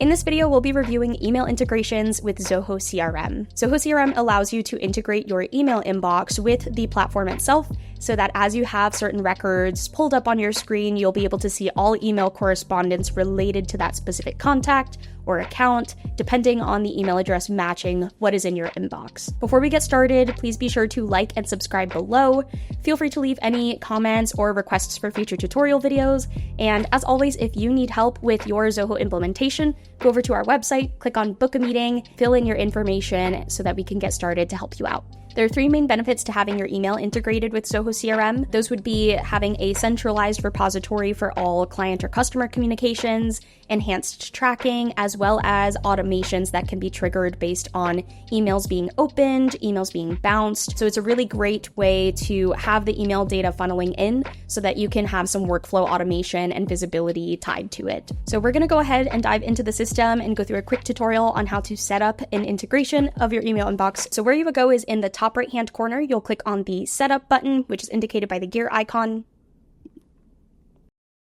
In this video, we'll be reviewing email integrations with Zoho CRM. Zoho CRM allows you to integrate your email inbox with the platform itself so that as you have certain records pulled up on your screen, you'll be able to see all email correspondence related to that specific contact or account, depending on the email address matching what is in your inbox. Before we get started, please be sure to like and subscribe below. Feel free to leave any comments or requests for future tutorial videos. And as always, if you need help with your Zoho implementation, go over to our website, click on book a meeting, fill in your information so that we can get started to help you out. There are three main benefits to having your email integrated with Zoho CRM. Those would be having a centralized repository for all client or customer communications, enhanced tracking, as well as automations that can be triggered based on emails being opened, emails being bounced. So it's a really great way to have the email data funneling in so that you can have some workflow automation and visibility tied to it. So we're going to go ahead and dive into the system and go through a quick tutorial on how to set up an integration of your email inbox. So where you would go is in the top right hand corner, you'll click on the setup button, which is indicated by the gear icon.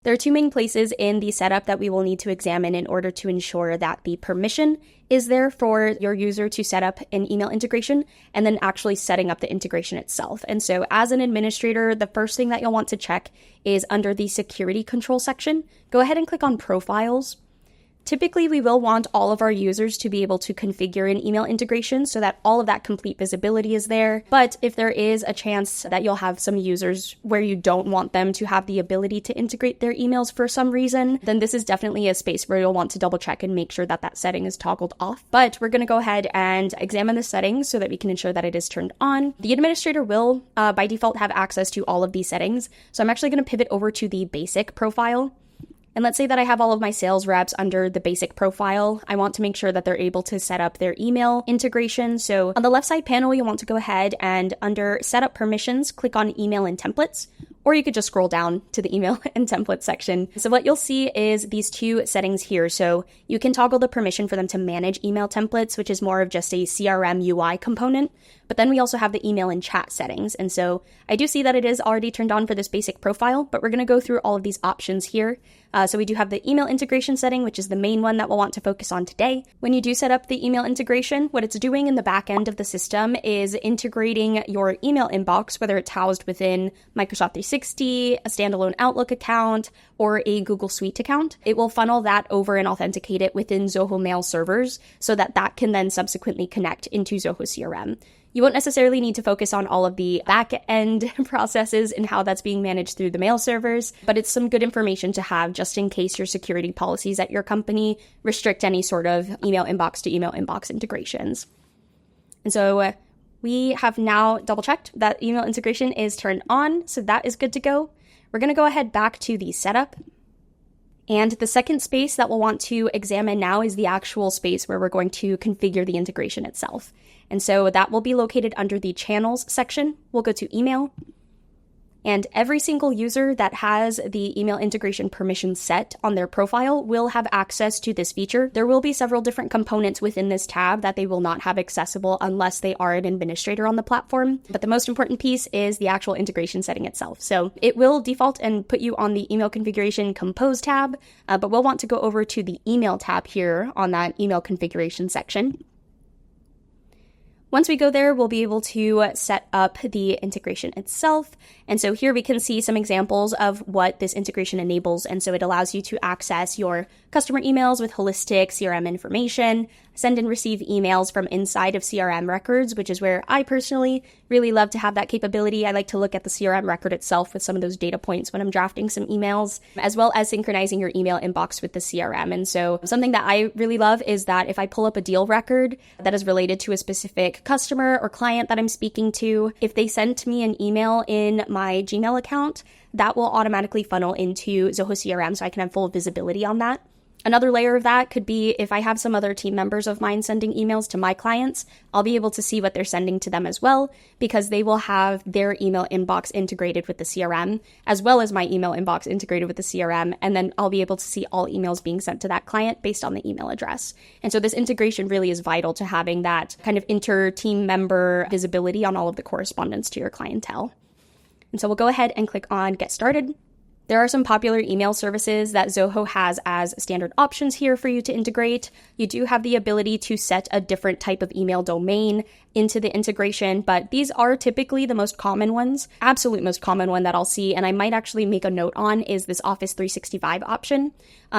There are two main places in the setup that we will need to examine in order to ensure that the permission is there for your user to set up an email integration and then actually setting up the integration itself. And so as an administrator, the first thing that you'll want to check is under the security control section. Go ahead and click on profiles. Typically, we will want all of our users to be able to configure an email integration so that all of that complete visibility is there. But if there is a chance that you'll have some users where you don't want them to have the ability to integrate their emails for some reason, then this is definitely a space where you'll want to double check and make sure that that setting is toggled off. But we're going to go ahead and examine the settings so that we can ensure that it is turned on. The administrator will, by default, have access to all of these settings. So I'm actually going to pivot over to the basic profile. And let's say that I have all of my sales reps under the basic profile. I want to make sure that they're able to set up their email integration. So on the left side panel, you want to go ahead and under setup permissions, click on email and templates, or you could just scroll down to the email and template section. So what you'll see is these two settings here. So you can toggle the permission for them to manage email templates, which is more of just a CRM UI component. But then we also have the email and chat settings. And so I do see that it is already turned on for this basic profile, but we're going to go through all of these options here. So we do have the email integration setting, which is the main one that we'll want to focus on today. When you do set up the email integration, what it's doing in the back end of the system is integrating your email inbox, whether it's housed within Microsoft 360, a standalone Outlook account, or a Google Suite account. It will funnel that over and authenticate it within Zoho Mail servers so that that can then subsequently connect into Zoho CRM. You won't necessarily need to focus on all of the back-end processes and how that's being managed through the mail servers, but it's some good information to have just in case your security policies at your company restrict any sort of email inbox to email inbox integrations. And so we have now double-checked that email integration is turned on, so that is good to go. We're going to go ahead back to the setup. And the second space that we'll want to examine now is the actual space where we're going to configure the integration itself. And so that will be located under the channels section. We'll go to email. And every single user that has the email integration permission set on their profile will have access to this feature. There will be several different components within this tab that they will not have accessible unless they are an administrator on the platform. But the most important piece is the actual integration setting itself. So it will default and put you on the email configuration compose tab, but we'll want to go over to the email tab here on that email configuration section. Once we go there, we'll be able to set up the integration itself. And so here we can see some examples of what this integration enables. And so it allows you to access your customer emails with holistic CRM information, send and receive emails from inside of CRM records, which is where I personally really love to have that capability. I like to look at the CRM record itself with some of those data points when I'm drafting some emails, as well as synchronizing your email inbox with the CRM. And so something that I really love is that if I pull up a deal record that is related to a specific customer or client that I'm speaking to, if they sent me an email in my Gmail account, that will automatically funnel into Zoho CRM so I can have full visibility on that. Another layer of that could be if I have some other team members of mine sending emails to my clients, I'll be able to see what they're sending to them as well, because they will have their email inbox integrated with the CRM, as well as my email inbox integrated with the CRM, and then I'll be able to see all emails being sent to that client based on the email address. And so this integration really is vital to having that kind of inter-team member visibility on all of the correspondence to your clientele. And so we'll go ahead and click on Get Started. There are some popular email services that Zoho has as standard options here for you to integrate. You do have the ability to set a different type of email domain into the integration, but these are typically the most common ones. Absolute most common one that I'll see, and I might actually make a note on, is this Office 365 option.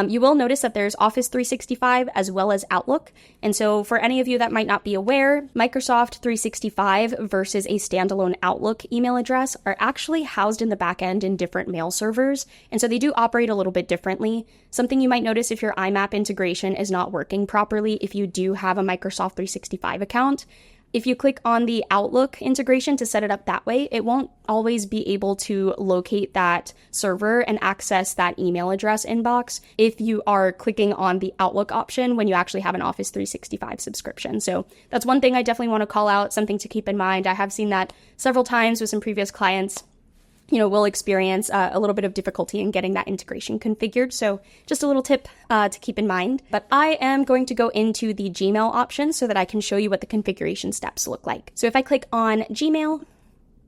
You will notice that there's Office 365 as well as Outlook. And so for any of you that might not be aware, Microsoft 365 versus a standalone Outlook email address are actually housed in the back end in different mail servers. And so they do operate a little bit differently. Something you might notice if your IMAP integration is not working properly if you do have a Microsoft 365 account. If you click on the Outlook integration to set it up that way, it won't always be able to locate that server and access that email address inbox if you are clicking on the Outlook option when you actually have an Office 365 subscription. So that's one thing I definitely want to call out, something to keep in mind. I have seen that several times with some previous clients. Will experience a little bit of difficulty in getting that integration configured. So just a little tip to keep in mind. But I am going to go into the Gmail option so that I can show you what the configuration steps look like. So if I click on Gmail,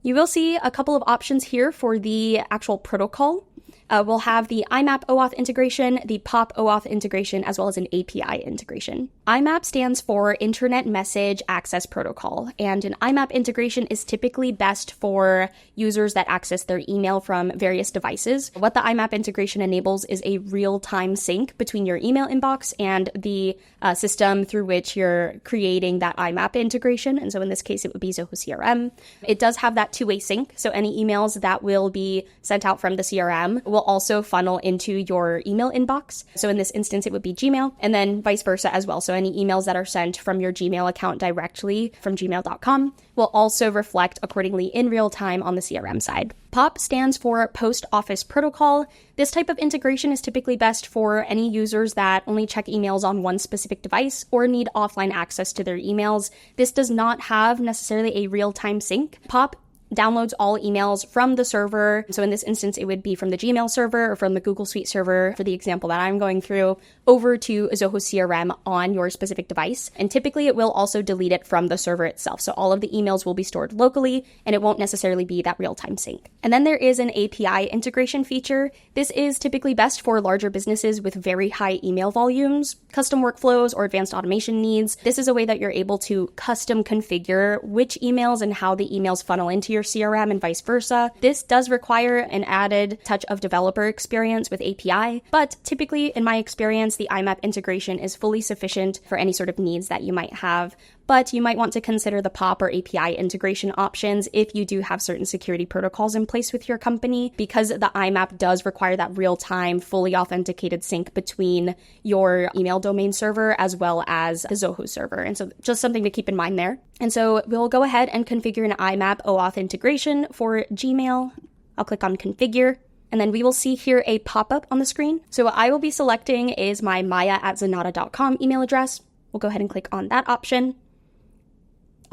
you will see a couple of options here for the actual protocol. We'll have the IMAP OAuth integration, the POP OAuth integration, as well as an API integration. IMAP stands for Internet Message Access Protocol, and an IMAP integration is typically best for users that access their email from various devices. What the IMAP integration enables is a real-time sync between your email inbox and the system through which you're creating that IMAP integration. And so in this case, it would be Zoho CRM. It does have that two-way sync, so any emails that will be sent out from the CRM will also funnel into your email inbox. So in this instance, it would be Gmail, and then vice versa as well. So any emails that are sent from your Gmail account directly from gmail.com will also reflect accordingly in real time on the CRM side. POP stands for Post Office Protocol. This type of integration is typically best for any users that only check emails on one specific device or need offline access to their emails. This does not have necessarily a real-time sync. POP downloads all emails from the server. So in this instance, it would be from the Gmail server or from the Google Suite server, for the example that I'm going through, over to Zoho CRM on your specific device. And typically it will also delete it from the server itself. So all of the emails will be stored locally and it won't necessarily be that real-time sync. And then there is an API integration feature. This is typically best for larger businesses with very high email volumes, custom workflows, or advanced automation needs. This is a way that you're able to custom configure which emails and how the emails funnel into your CRM and vice versa. This does require an added touch of developer experience with API, but typically in my experience, the IMAP integration is fully sufficient for any sort of needs that you might have. But you might want to consider the POP or API integration options if you do have certain security protocols in place with your company, because the IMAP does require that real-time, fully authenticated sync between your email domain server as well as the Zoho server. And so just something to keep in mind there. And so we'll go ahead and configure an IMAP OAuth integration for Gmail. I'll click on Configure. And then we will see here a pop-up on the screen. So what I will be selecting is my maya@zenatta.com email address. We'll go ahead and click on that option.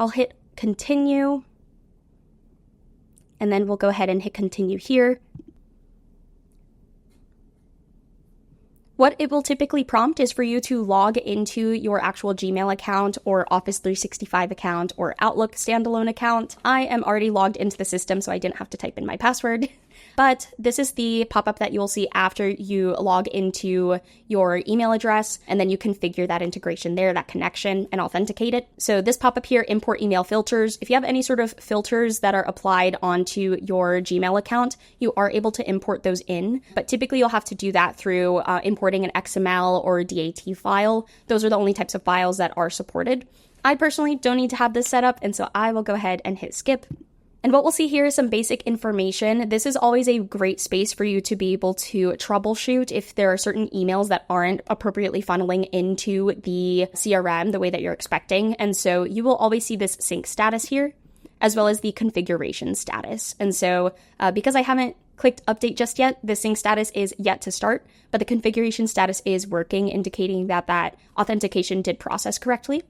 I'll hit continue, and then we'll go ahead and hit continue here. What it will typically prompt is for you to log into your actual Gmail account or Office 365 account or Outlook standalone account. I am already logged into the system, so I didn't have to type in my password. But this is the pop-up that you will see after you log into your email address, and then you configure that integration there, that connection, and authenticate it. So this pop-up here, import email filters. If you have any sort of filters that are applied onto your Gmail account, you are able to import those in. But typically you'll have to do that through importing an XML or DAT file. Those are the only types of files that are supported. I personally don't need to have this set up, and so I will go ahead and hit skip. And what we'll see here is some basic information. This is always a great space for you to be able to troubleshoot if there are certain emails that aren't appropriately funneling into the CRM the way that you're expecting. And so you will always see this sync status here, as well as the configuration status. And so because I haven't clicked update just yet, the sync status is yet to start, but the configuration status is working, indicating that that authentication did process correctly.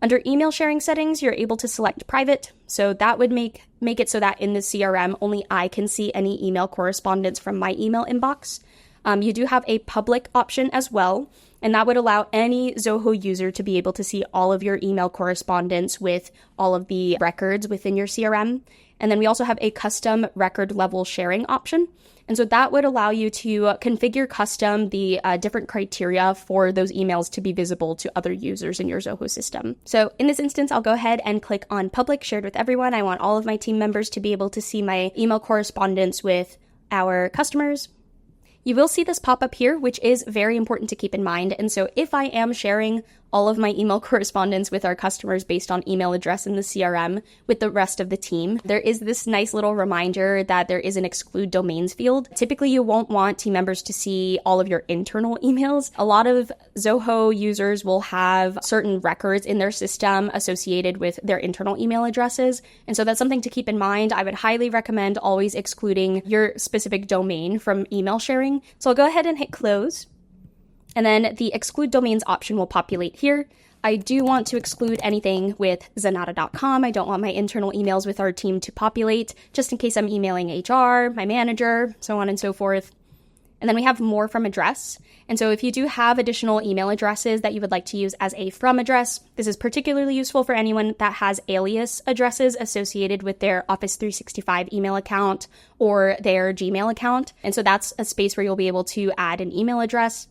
Under email sharing settings, you're able to select private. So that would make it so that in the CRM, only I can see any email correspondence from my email inbox. You do have a public option as well, and that would allow any Zoho user to be able to see all of your email correspondence with all of the records within your CRM. And then we also have a custom record level sharing option. And so that would allow you to configure custom the different criteria for those emails to be visible to other users in your Zoho system. So in this instance, I'll go ahead and click on public shared with everyone. I want all of my team members to be able to see my email correspondence with our customers. You will see this pop up here, which is very important to keep in mind. And so if I am sharing all of my email correspondence with our customers based on email address in the CRM with the rest of the team, there is this nice little reminder that there is an exclude domains field. Typically, you won't want team members to see all of your internal emails. A lot of Zoho users will have certain records in their system associated with their internal email addresses. And so that's something to keep in mind. I would highly recommend always excluding your specific domain from email sharing. So I'll go ahead and hit close. And then the exclude domains option will populate here. I do want to exclude anything with Zenatta.com. I don't want my internal emails with our team to populate, just in case I'm emailing HR, my manager, so on and so forth. And then we have more from address. And so if you do have additional email addresses that you would like to use as a from address, this is particularly useful for anyone that has alias addresses associated with their Office 365 email account or their Gmail account. And so that's a space where you'll be able to add an email address.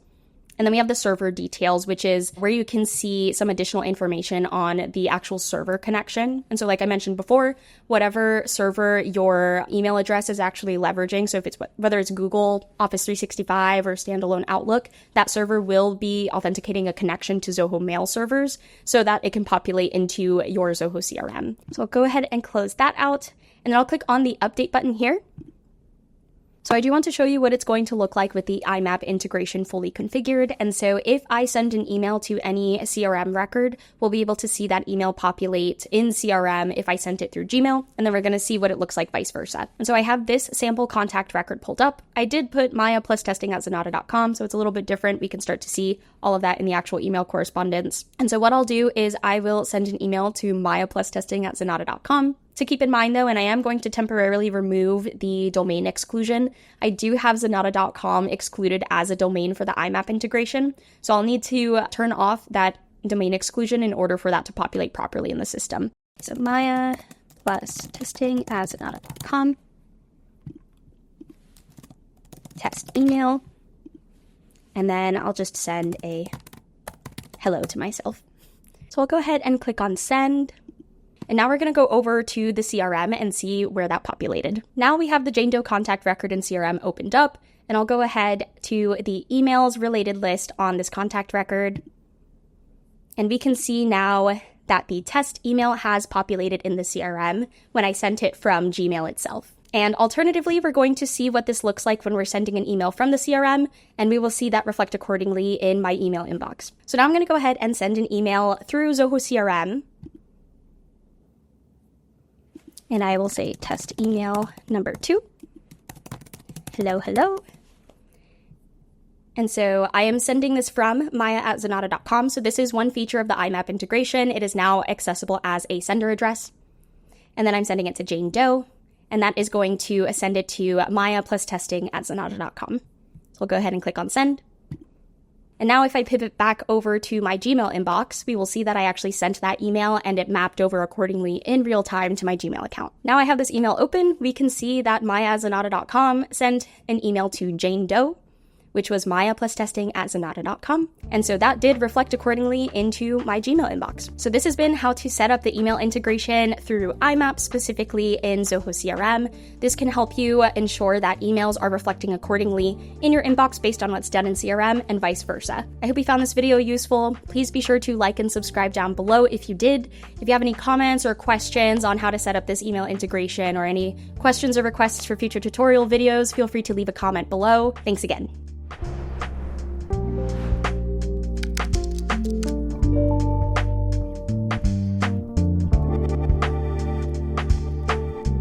And then we have the server details, which is where you can see some additional information on the actual server connection. And so like I mentioned before, whatever server your email address is actually leveraging, so if it's whether it's Google, Office 365, or standalone Outlook, that server will be authenticating a connection to Zoho Mail servers so that it can populate into your Zoho CRM. So I'll go ahead and close that out, and then I'll click on the update button here. So I do want to show you what it's going to look like with the IMAP integration fully configured. And so if I send an email to any CRM record, we'll be able to see that email populate in CRM if I sent it through Gmail, and then we're going to see what it looks like vice versa. And so I have this sample contact record pulled up. I did put Maya plus testing at Zenatta.com, so it's a little bit different. We can start to see all of that in the actual email correspondence. And so what I'll do is I will send an email to Maya plus testing at Zenatta.com. To keep in mind though, and I am going to temporarily remove the domain exclusion, I do have Zenatta.com excluded as a domain for the IMAP integration. So I'll need to turn off that domain exclusion in order for that to populate properly in the system. So Maya plus testing at Zenatta.com. Test email. And then I'll just send a hello to myself. So I'll go ahead and click on send. And now we're going to go over to the CRM and see where that populated. Now we have the Jane Doe contact record in CRM opened up, and I'll go ahead to the emails related list on this contact record. And we can see now that the test email has populated in the CRM when I sent it from Gmail itself. And alternatively, we're going to see what this looks like when we're sending an email from the CRM, and we will see that reflect accordingly in my email inbox. So now I'm going to go ahead and send an email through Zoho CRM. And I will say test email number 2. Hello, hello. And so I am sending this from Maya at Zenatta.com. So this is one feature of the IMAP integration. It is now accessible as a sender address. And then I'm sending it to Jane Doe. And that is going to send it to Maya plus testing at Zenatta.com. So we'll go ahead and click on send. And now if I pivot back over to my Gmail inbox, we will see that I actually sent that email and it mapped over accordingly in real time to my Gmail account. Now I have this email open. We can see that Maya@Zenatta.com sent an email to Jane Doe, which was Maya plus testing at Zenatta.com. And so that did reflect accordingly into my Gmail inbox. So this has been how to set up the email integration through IMAP, specifically in Zoho CRM. This can help you ensure that emails are reflecting accordingly in your inbox based on what's done in CRM and vice versa. I hope you found this video useful. Please be sure to like and subscribe down below if you did. If you have any comments or questions on how to set up this email integration or any questions or requests for future tutorial videos, feel free to leave a comment below. Thanks again.